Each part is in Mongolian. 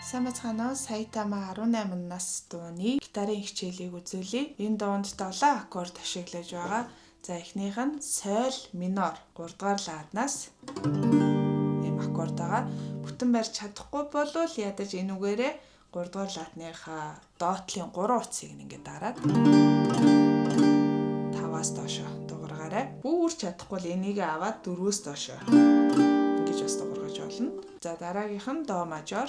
Самацханаа Саитама 18 нас дууны гитарын хичээлийг үзүүлье. Энэ дуунд 7 аккорд ашиглаж байгаа. За эхнийх нь соль минор 3 дугаар ладнаас ийм аккорд байгаа. Бүтэн барьж чадахгүй бол ядаж энүүгээрээ 3 дугаар латныхаа доотлын 3 утсыг ингээд дараад 5-аас доошо дуургаарай. Бүр чадахгүй бол энийг аваад 4-өөс доошо ингэж бас дуургаж болно. За дараагийнх нь до мажор.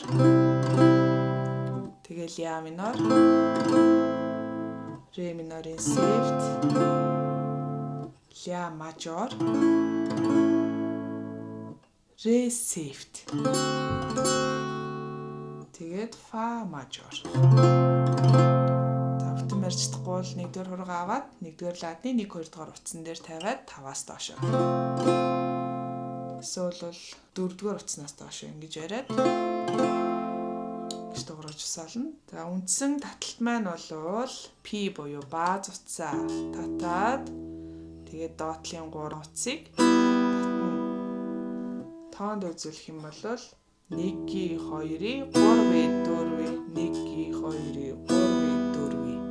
Тэгэл ля минор. Ре минорын сефт. Ля мажор. Ре сефт. Тэгээд фа мажор. За бүтэн барьж чадахгүй бол 1-р хурга аваад 1-р ладны 1-2 дугаар утсан дээр тавиад 5-аас доошо. Эсвэл бол 4-р утснаас доошо ингэж яриад гэж дуурайж солно. За үндсэн таталт маань бол P буюу бааз утсаа татаад тэгээд доотлын 3 утсыг тоонд үзүүлэх юм бол 1-ийн 2-ийн 3-ийн 4-ийн 1-ийн 2-ийн 3-ийн 4-ийн.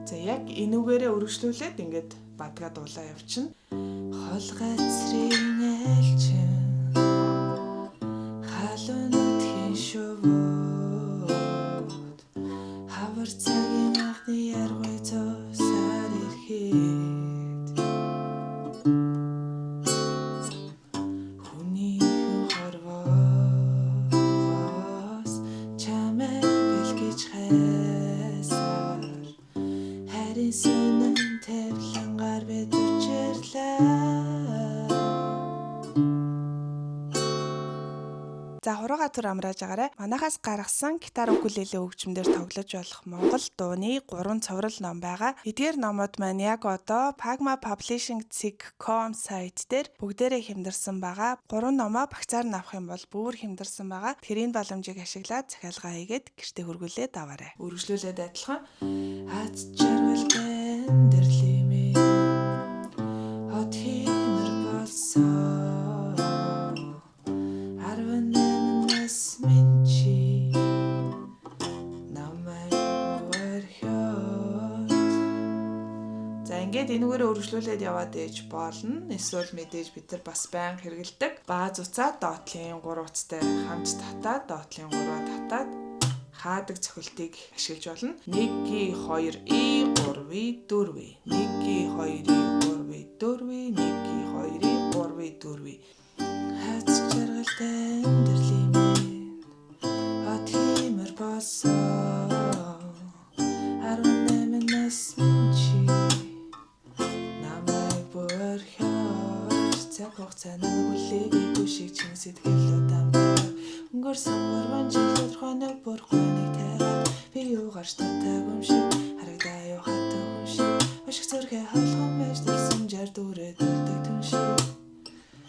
За яг энүүгээрээ өргөжлүүлээд ингээд бадгаа дуулаа явчихна. Хол газрын айлчин халуун нутгийн шувууд хавар цагийн анхны яргуй цусаар ирэхэд хүний хорвоос чамайг гэлгэж хайсаар харин сонин тавлан гар бид За хурууга түр амрааж агаарай. Манайхаас гаргасан гитар укулеле хөгжмөөр тоглож болох Монгол дууны 3 цоврал ном байгаа. Эдгээр номууд маань яг одоо Pagma Publishing.com сайт дээр бүгдээрээ хэмдэрсэн байгаа. 3 номоо багцаар нь авах юм бол бүр хэмдэрсэн байгаа. Тэрийн боломжийг ашиглаад захиалга хийгээд гэртээ хөргүүлээд аваарай. Үргэлжлүүлээд адилхан Аз жаргал бэндэрлийн хот химэр болсон ингээд энүүгээр өргөжлүүлээд яваад ээж болно. Эсвэл мэдээж бид нар бас байнга хэрэгэлдэг. Бааз уцаа доотлын 3 утастай хамт татаад доотлын 3-аа татаад хаадаг цохилтыг ашиглаж болно. 1-ийн 2-ийн 3-ийн 4-ийн 1-ийн 2-ийн 3-ийн 4-ийн 1-ийн 2-ийн 3-ийн 4-ийн Хац жаргалтай амьдралын минь хот химэр болсон 18 нас хугацааны хүлээгээгүй шиг чин сэтгэл удаамтай өнгөрсөн 3 жил өдрхөнөг бүрхөнөг тавиад би юу гарч татаг юм шиг харагдаа юу хатаг юм шиг өшиг зүрхээ холгон байж дэрсэн жар дүүрээ дөлдөг түн шиг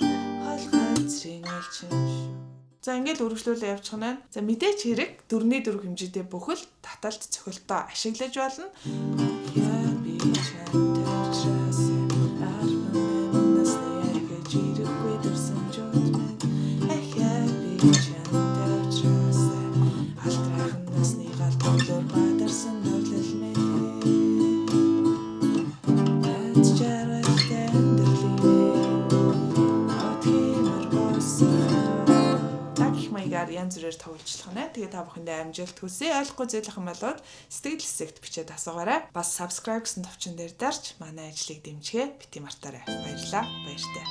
хол газрын айлчин шүү. За ингээд үргэлжлүүлээ явчих нь. За мэдээч хэрэг 4-4 хэмжээтэй бүхэл таталт цохилтоо ашиглаж болно. Янз бүрээр тоглочлох нь. Тэгээ та бүхэндээ амжилт хүсье. Ойлгохгүй зүйл ах юм болоод сэтгэл хэсэгт бичээд асуугаарай. Бас subscribe гэсэн товчон дээр дарж манай ажлыг дэмжихээ бити мартаарай. Баярлалаа. Баяртай.